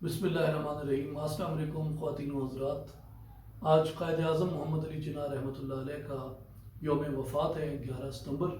بسم اللہ الرحمن الرحیم۔ السلام علیکم خواتین و حضرات۔ آج قائد اعظم محمد علی جناح رحمۃ اللہ علیہ کا یوم وفات ہے 11 ستمبر،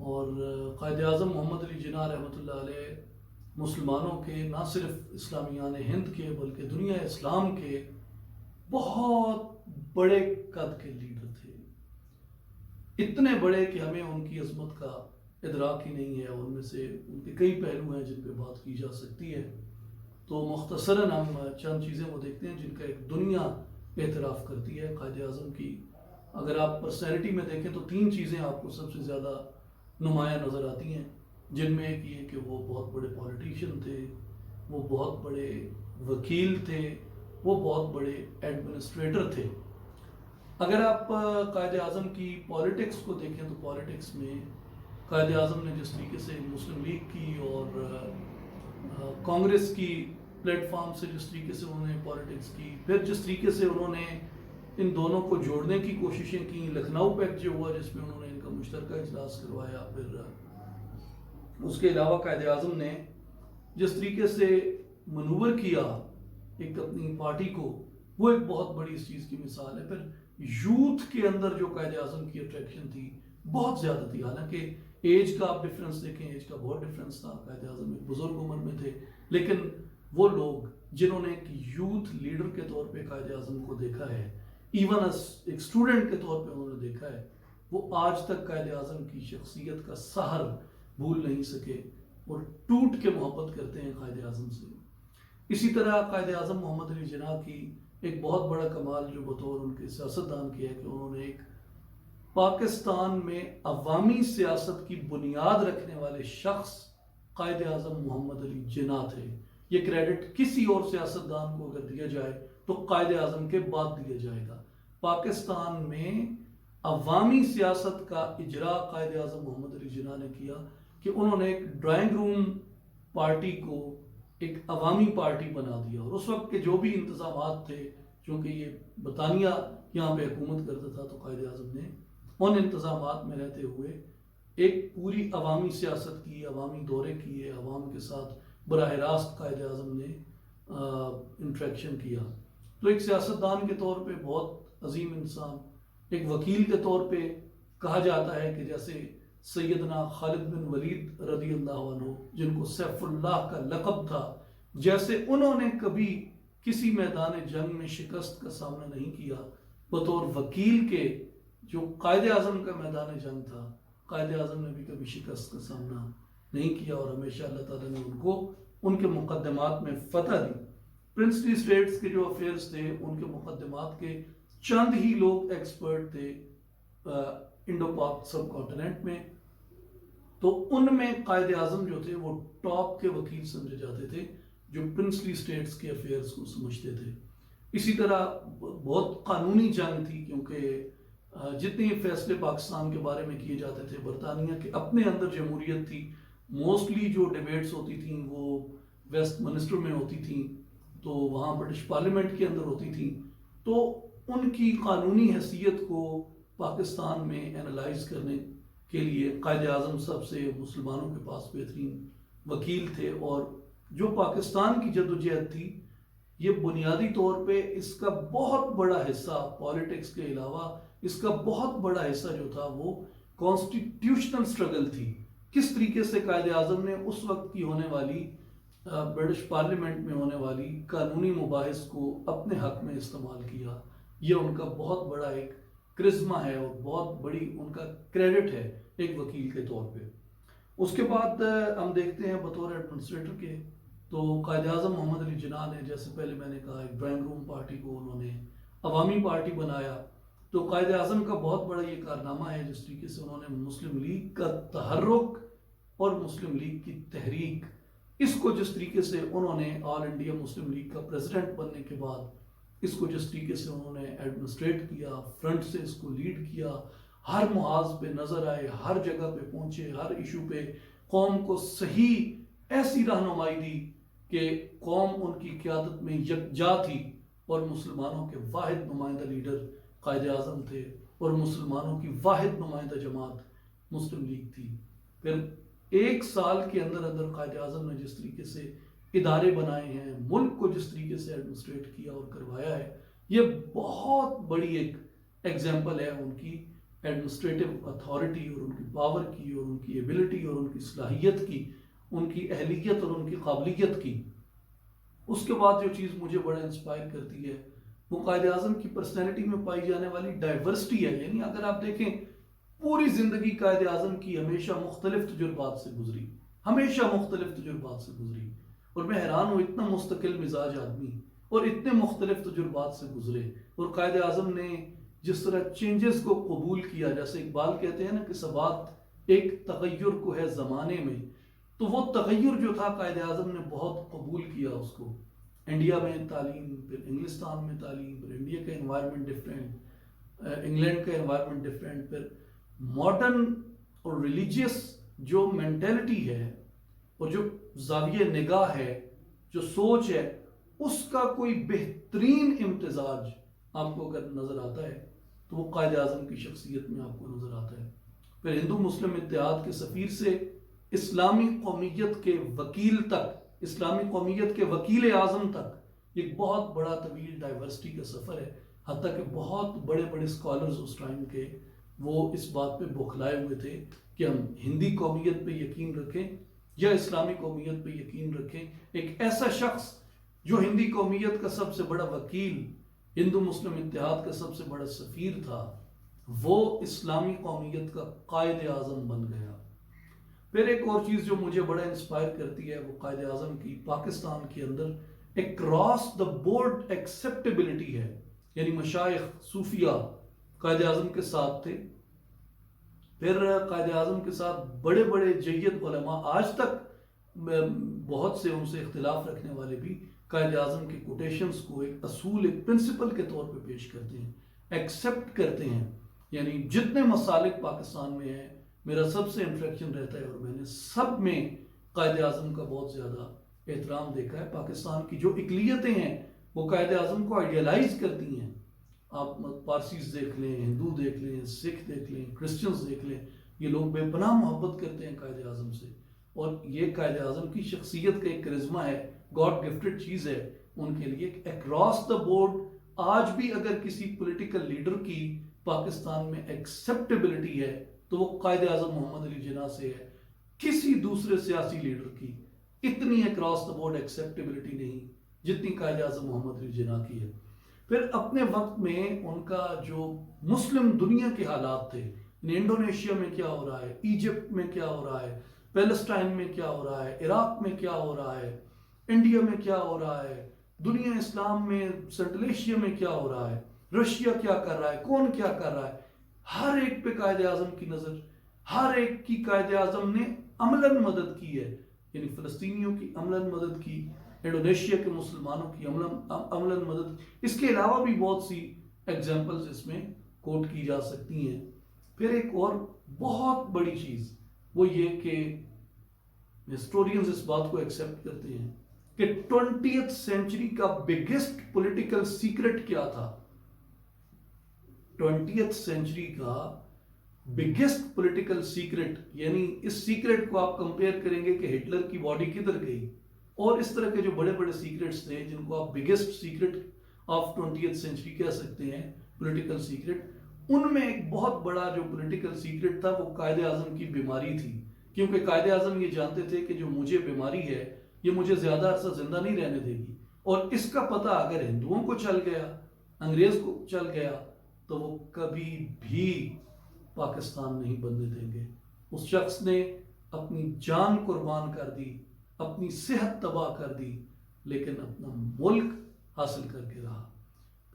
اور قائد اعظم محمد علی جناح رحمۃ اللہ علیہ مسلمانوں کے نہ صرف اسلامیان ہند کے بلکہ دنیا اسلام کے بہت بڑے قد کے لیڈر تھے، اتنے بڑے کہ ہمیں ان کی عظمت کا ادراک ہی نہیں ہے، اور ان میں سے ان کے کئی پہلو ہیں جن پہ بات کی جا سکتی ہے۔ تو مختصراً ہم چند چیزیں وہ دیکھتے ہیں جن کا ایک دنیا اعتراف کرتی ہے قائد اعظم کی۔ اگر آپ پرسنالٹی میں دیکھیں تو 3 چیزیں آپ کو سب سے زیادہ نمایاں نظر آتی ہیں، جن میں ایک یہ کہ وہ بہت بڑے پولیٹیشین تھے، وہ بہت بڑے وکیل تھے، وہ بہت بڑے ایڈمنسٹریٹر تھے۔ اگر آپ قائد اعظم کی پالیٹکس کو دیکھیں تو پالیٹکس میں قائد اعظم نے جس طریقے سے مسلم لیگ کی اور کانگریس کی پلیٹ فارم سے جس طریقے سے انہوں نے پالیٹکس کی، پھر جس طریقے سے انہوں نے ان دونوں کو جوڑنے کی کوششیں کی، لکھنؤ پیکٹ جو ہوا جس میں انہوں نے ان کا مشترکہ اجلاس کروایا، پھر اس کے علاوہ قائد اعظم نے جس طریقے سے منور کیا ایک اپنی پارٹی کو، وہ ایک بہت بڑی اس چیز کی مثال ہے۔ پھر یوتھ کے اندر جو قائد اعظم کی اٹریکشن تھی بہت زیادہ تھی، حالانکہ ایج کا آپ ڈفرنس دیکھیں، ایج کا بہت ڈفرنس تھا، قائد اعظم ایک بزرگ عمر میں تھے، لیکن وہ لوگ جنہوں نے ایک یوتھ لیڈر کے طور پہ قائد اعظم کو دیکھا ہے، ایون ایک اسٹوڈنٹ کے طور پہ انہوں نے دیکھا ہے، وہ آج تک قائد اعظم کی شخصیت کا سحر بھول نہیں سکے اور ٹوٹ کے محبت کرتے ہیں قائد اعظم سے۔ اسی طرح قائد اعظم محمد علی جناح کی ایک بہت بڑا کمال جو بطور ان کے سیاستدان کی ہے کہ انہوں نے ایک پاکستان میں عوامی سیاست کی بنیاد رکھنے والے شخص قائد اعظم محمد علی جناح تھے۔ یہ کریڈٹ کسی اور سیاستدان کو اگر دیا جائے تو قائد اعظم کے بعد دیا جائے گا۔ پاکستان میں عوامی سیاست کا اجرا قائد اعظم محمد علی جناح نے کیا کہ انہوں نے ایک ڈرائنگ روم پارٹی کو ایک عوامی پارٹی بنا دیا، اور اس وقت کے جو بھی انتظامات تھے، چونکہ یہ برطانیہ یہاں پہ حکومت کرتا تھا، تو قائد اعظم نے ان انتظامات میں رہتے ہوئے ایک پوری عوامی سیاست کی، عوامی دورے کیے، عوام کے ساتھ براہ راست قائد اعظم نے انٹریکشن کیا۔ تو ایک سیاستدان کے طور پہ بہت عظیم انسان، ایک وکیل کے طور پہ کہا جاتا ہے کہ جیسے سیدنا خالد بن ولید رضی اللہ عنہ جن کو سیف اللہ کا لقب تھا، جیسے انہوں نے کبھی کسی میدان جنگ میں شکست کا سامنا نہیں کیا، بطور وکیل کے جو قائد اعظم کا میدان جنگ تھا، قائد اعظم نے بھی کبھی شکست کا سامنا نہیں کیا، اور ہمیشہ اللہ تعالیٰ نے ان کو ان کے مقدمات میں فتح دی۔ پرنسلی اسٹیٹس کے جو افیئرز تھے ان کے مقدمات کے چند ہی لوگ ایکسپرٹ تھے انڈو پاک سب کانٹیننٹ میں، تو ان میں قائد اعظم جو تھے وہ ٹاپ کے وکیل سمجھے جاتے تھے جو پرنسلی اسٹیٹس کے افیئرز کو سمجھتے تھے۔ اسی طرح بہت قانونی جنگ تھی، کیونکہ جتنے فیصلے پاکستان کے بارے میں کیے جاتے تھے، برطانیہ کے اپنے اندر جمہوریت تھی، موسٹلی جو ڈیبیٹس ہوتی تھیں وہ ویسٹ منسٹر میں ہوتی تھیں، تو وہاں برٹش پارلیمنٹ کے اندر ہوتی تھیں، تو ان کی قانونی حیثیت کو پاکستان میں اینالائز کرنے کے لیے قائد اعظم سب سے مسلمانوں کے پاس بہترین وکیل تھے، اور جو پاکستان کی جدوجہد تھی یہ بنیادی طور پہ اس کا بہت بڑا حصہ پالیٹکس کے علاوہ اس کا بہت بڑا حصہ جو تھا وہ کانسٹیٹیوشنل سٹرگل تھی۔ کس طریقے سے قائد اعظم نے اس وقت کی ہونے والی برٹش پارلیمنٹ میں ہونے والی قانونی مباحث کو اپنے حق میں استعمال کیا، یہ ان کا بہت بڑا ایک کرزما ہے اور بہت بڑی ان کا کریڈٹ ہے ایک وکیل کے طور پہ۔ اس کے بعد ہم دیکھتے ہیں بطور ایڈمنسٹریٹر کے، تو قائد اعظم محمد علی جناح نے جیسے پہلے میں نے کہا ایک ڈرائنگ روم پارٹی کو انہوں نے عوامی پارٹی بنایا۔ تو قائد اعظم کا بہت بڑا یہ کارنامہ ہے جس طریقے سے انہوں نے مسلم لیگ کا تحرک اور مسلم لیگ کی تحریک، اس کو جس طریقے سے انہوں نے آل انڈیا مسلم لیگ کا پریزیڈنٹ بننے کے بعد اس کو جس طریقے سے انہوں نے ایڈمنسٹریٹ کیا، فرنٹ سے اس کو لیڈ کیا، ہر محاذ پہ نظر آئے، ہر جگہ پہ پہنچے، ہر ایشو پہ قوم کو صحیح ایسی رہنمائی دی کہ قوم ان کی قیادت میں یکجا تھی، اور مسلمانوں کے واحد نمائندہ لیڈر قائد اعظم تھے، اور مسلمانوں کی واحد نمائندہ جماعت مسلم لیگ تھی۔ پھر 1 سال کے اندر اندر قائد اعظم نے جس طریقے سے ادارے بنائے ہیں، ملک کو جس طریقے سے ایڈمنسٹریٹ کیا اور کروایا ہے، یہ بہت بڑی ایک ایگزامپل ہے ان کی ایڈمنسٹریٹو اتھارٹی اور ان کی پاور کی اور ان کی ایبلٹی اور ان کی صلاحیت کی، ان کی اہلیت اور ان کی قابلیت کی۔ اس کے بعد جو چیز مجھے بڑا انسپائر کرتی ہے وہ قائد اعظم کی پرسنالٹی میں پائی جانے والی ڈائیورسٹی ہے۔ یعنی اگر آپ دیکھیں پوری زندگی قائد اعظم کی ہمیشہ مختلف تجربات سے گزری، ہمیشہ مختلف تجربات سے گزری، اور میں حیران ہوں اتنا مستقل مزاج آدمی اور اتنے مختلف تجربات سے گزرے، اور قائد اعظم نے جس طرح چینجز کو قبول کیا، جیسے اقبال کہتے ہیں نا کہ ثبات ایک تغیر کو ہے زمانے میں، تو وہ تغیر جو تھا قائد اعظم نے بہت قبول کیا اس کو۔ انڈیا میں تعلیم، پھر انگلستان میں تعلیم، پھر انڈیا کا انوائرمنٹ ڈفرینٹ، انگلینڈ کا انوائرمنٹ ڈفرینٹ، پھر ماڈرن اور ریلیجیس جو مینٹلٹی ہے اور جو زاویہ نگاہ ہے، جو سوچ ہے، اس کا کوئی بہترین امتزاج آپ کو اگر نظر آتا ہے تو وہ قائد اعظم کی شخصیت میں آپ کو نظر آتا ہے۔ پھر ہندو مسلم اتحاد کے سفیر سے اسلامی قومیت کے وکیل تک، اسلامی قومیت کے وکیل اعظم تک، ایک بہت بڑا طویل ڈائیورسٹی کا سفر ہے۔ حتیٰ کہ بہت بڑے بڑے اسکالرز اس ٹائم کے وہ اس بات پہ بوکھلائے ہوئے تھے کہ ہم ہندی قومیت پہ یقین رکھیں یا اسلامی قومیت پہ یقین رکھیں۔ ایک ایسا شخص جو ہندی قومیت کا سب سے بڑا وکیل، ہندو مسلم اتحاد کا سب سے بڑا سفیر تھا، وہ اسلامی قومیت کا قائد اعظم بن گیا۔ پھر ایک اور چیز جو مجھے بڑا انسپائر کرتی ہے وہ قائد اعظم کی پاکستان کے اندر اکراس دا بورڈ ایکسیپٹیبلٹی ہے۔ یعنی مشائخ صوفیہ قائد اعظم کے ساتھ تھے، پھر قائد اعظم کے ساتھ بڑے بڑے جید علماء، آج تک بہت سے ان سے اختلاف رکھنے والے بھی قائد اعظم کے کوٹیشنز کو ایک اصول، ایک پرنسپل کے طور پہ پیش کرتے ہیں، ایکسیپٹ کرتے ہیں۔ یعنی جتنے مسالک پاکستان میں ہیں، میرا سب سے انٹریکشن رہتا ہے اور میں نے سب میں قائد اعظم کا بہت زیادہ احترام دیکھا ہے۔ پاکستان کی جو اقلیتیں ہیں وہ قائد اعظم کو آئیڈیلائز کرتی ہیں۔ آپ پارسیز دیکھ لیں، ہندو دیکھ لیں، سکھ دیکھ لیں، کرسچنز دیکھ لیں، یہ لوگ بے پناہ محبت کرتے ہیں قائد اعظم سے، اور یہ قائد اعظم کی شخصیت کا ایک کرزمہ ہے، گاڈ گفٹڈ چیز ہے ان کے لیے۔ اکراس دا بورڈ آج بھی اگر کسی پولیٹیکل لیڈر کی پاکستان میں ایکسیپٹیبلٹی ہے تو وہ قائد اعظم محمد علی جناح سے ہے۔ کسی دوسرے سیاسی لیڈر کی اتنی اکراس دا بورڈ ایکسیپٹیبلٹی نہیں جتنی قائد اعظم محمد علی جناح کی ہے۔ پھر اپنے وقت میں ان کا جو مسلم دنیا کے حالات تھے، انڈونیشیا میں کیا ہو رہا ہے، ایجپٹ میں کیا ہو رہا ہے، پیلسٹائن میں کیا ہو رہا ہے، عراق میں کیا ہو رہا ہے، انڈیا میں کیا ہو رہا ہے، دنیا اسلام میں سینٹرل ایشیا میں کیا ہو رہا ہے، رشیا کیا کر رہا ہے، کون کیا کر رہا ہے، ہر ایک پہ قائد اعظم کی نظر، ہر ایک کی قائد اعظم نے عملاً مدد کی ہے۔ یعنی فلسطینیوں کی عملاً مدد کی، انڈونیشیا کے مسلمانوں کی عملاً مدد، اس کے علاوہ بھی بہت سی ایگزامپلز اس میں کوٹ کی جا سکتی ہیں۔ پھر ایک اور بہت بڑی چیز وہ یہ کہ ہسٹورینز اس بات کو ایکسیپٹ کرتے ہیں کہ 20th سینچری کا بگیسٹ پولیٹیکل سیکرٹ کیا تھا۔ 20th سینچری کا بگیسٹ پولیٹیکل سیکرٹ، یعنی اس سیکرٹ کو آپ کمپیئر کریں گے کہ ہٹلر کی باڈی کدھر گئی، اور اس طرح کے جو بڑے بڑے سیکرٹس تھے جن کو آپ biggest secret of 20th century کہہ سکتے ہیں، پولیٹیکل سیکرٹ، ان میں ایک بہت بڑا جو پولیٹیکل سیکرٹ تھا وہ قائد اعظم کی بیماری تھی۔ کیونکہ قائد اعظم یہ جانتے تھے کہ جو مجھے بیماری ہے یہ مجھے زیادہ عرصہ زندہ نہیں رہنے دے گی، اور اس کا پتہ اگر ہندوؤں کو چل گیا، انگریز کو چل گیا، تو وہ کبھی بھی پاکستان نہیں بننے دیں گے۔ اس شخص نے اپنی جان قربان کر دی، اپنی صحت تباہ کر دی، لیکن اپنا ملک حاصل کر کے رہا۔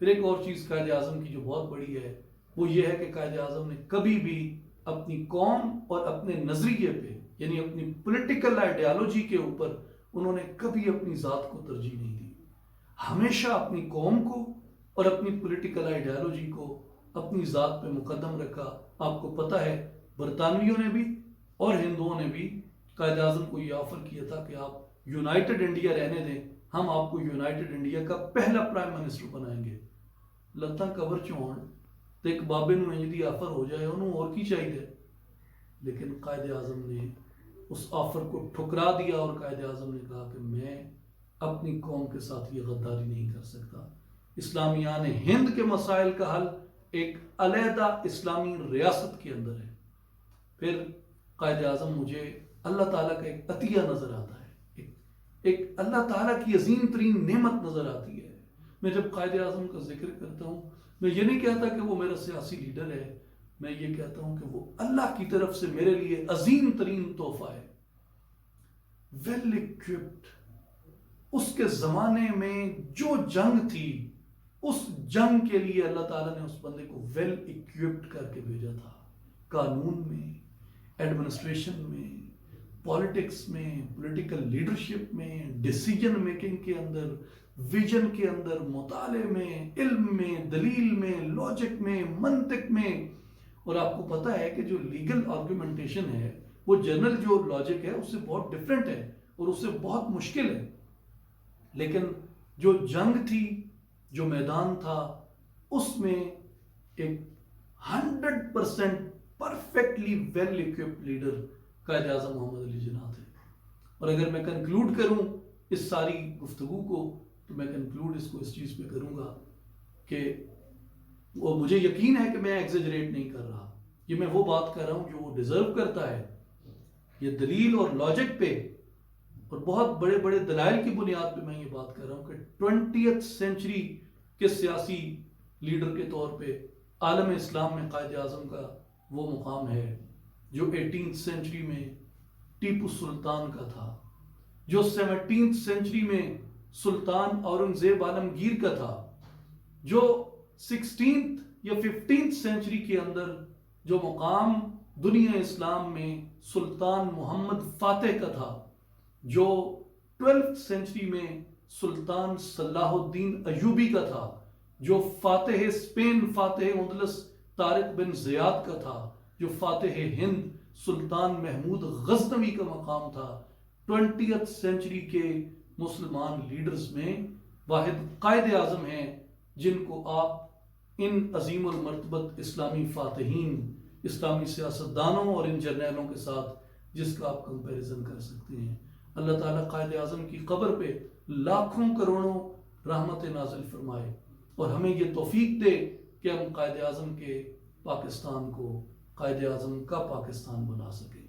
پھر ایک اور چیز قائد اعظم کی جو بہت بڑی ہے وہ یہ ہے کہ قائد اعظم نے کبھی بھی اپنی قوم اور اپنے نظریے پہ، یعنی اپنی پولیٹیکل آئیڈیالوجی کے اوپر انہوں نے کبھی اپنی ذات کو ترجیح نہیں دی، ہمیشہ اپنی قوم کو اور اپنی پولیٹیکل آئیڈیالوجی کو اپنی ذات پہ مقدم رکھا۔ آپ کو پتہ ہے برطانویوں نے بھی اور ہندوؤں نے بھی قائد اعظم کو یہ آفر کیا تھا کہ آپ یونائٹڈ انڈیا رہنے دیں، ہم آپ کو یونائٹڈ انڈیا کا پہلا پرائم منسٹر بنائیں گے۔ لتاں کور چون تو ایک بابے نوں انج آفر ہو جائے انہوں اور کی چاہیے، لیکن قائد اعظم نے اس آفر کو ٹھکرا دیا اور قائد اعظم نے کہا کہ میں اپنی قوم کے ساتھ یہ غداری نہیں کر سکتا۔ اسلامیان ہند کے مسائل کا حل ایک علیحدہ اسلامی ریاست کے اندر ہے۔ پھر قائد اعظم مجھے اللہ تعالیٰ کا ایک عطیہ نظر آتا ہے، ایک اللہ تعالیٰ کی عظیم ترین نعمت نظر آتی ہے۔ میں جب قائد اعظم کا ذکر کرتا ہوں، میں یہ نہیں کہتا کہ وہ میرا سیاسی لیڈر ہے، میں یہ کہتا ہوں کہ وہ اللہ کی طرف سے میرے لیے عظیم ترین تحفہ ہے۔ ویل اکوپڈ، اس کے زمانے میں جو جنگ تھی، اس جنگ کے لیے اللہ تعالیٰ نے اس بندے کو ویل اکوپڈ کر کے بھیجا تھا۔ قانون میں، ایڈمنسٹریشن میں، پالیٹکس میں، پولیٹیکل لیڈرشپ میں، ڈیسیجن میکنگ کے اندر، ویژن کے اندر، مطالعے میں، علم میں، دلیل میں، لاجک میں، منطق میں۔ اور آپ کو پتا ہے کہ جو لیگل آرگومنٹیشن ہے وہ جنرل جو لاجک ہے اس سے بہت ڈیفرنٹ ہے اور اس سے بہت مشکل ہے، لیکن جو جنگ تھی، جو میدان تھا، اس میں ایک 100% perfectly well equipped leader Quaid Azam محمد علی جناح تھے۔ اور اگر میں کنکلوڈ کروں اس ساری گفتگو کو، تو میں کنکلوڈ اس کو اس چیز پہ کروں گا کہ وہ مجھے یقین ہے کہ میں ایگزیجریٹ نہیں کر رہا، یہ میں وہ بات کر رہا ہوں جو وہ ڈیزرو کرتا ہے۔ یہ دلیل اور لاجک پہ اور بہت بڑے بڑے دلائل کی بنیاد پہ میں یہ بات کر رہا ہوں کہ 20th سینچری کے سیاسی لیڈر کے طور پہ عالم اسلام میں قائد اعظم کا وہ مقام ہے جو 18th سینچری میں ٹیپو سلطان کا تھا، جو 17th سینچری میں سلطان اورنگزیب عالمگیر کا تھا، جو 16th یا 15th سینچری کے اندر جو مقام دنیا اسلام میں سلطان محمد فاتح کا تھا، جو 12th سینچری میں سلطان صلاح الدین ایوبی کا تھا، جو فاتح اسپین، فاتح اندلس طارق بن زیاد کا تھا، جو فاتح ہند سلطان محمود غزنوی کا مقام تھا۔ 20th سینچری کے مسلمان لیڈرز میں واحد قائد اعظم ہیں جن کو آپ ان عظیم المرتبت اسلامی فاتحین، اسلامی سیاستدانوں اور ان جرنیلوں کے ساتھ جس کا آپ کمپیریزن کر سکتے ہیں۔ اللہ تعالیٰ قائد اعظم کی قبر پہ لاکھوں کروڑوں رحمت نازل فرمائے اور ہمیں یہ توفیق دے کہ ہم قائد اعظم کے پاکستان کو قائد اعظم کا پاکستان بنا سکیں۔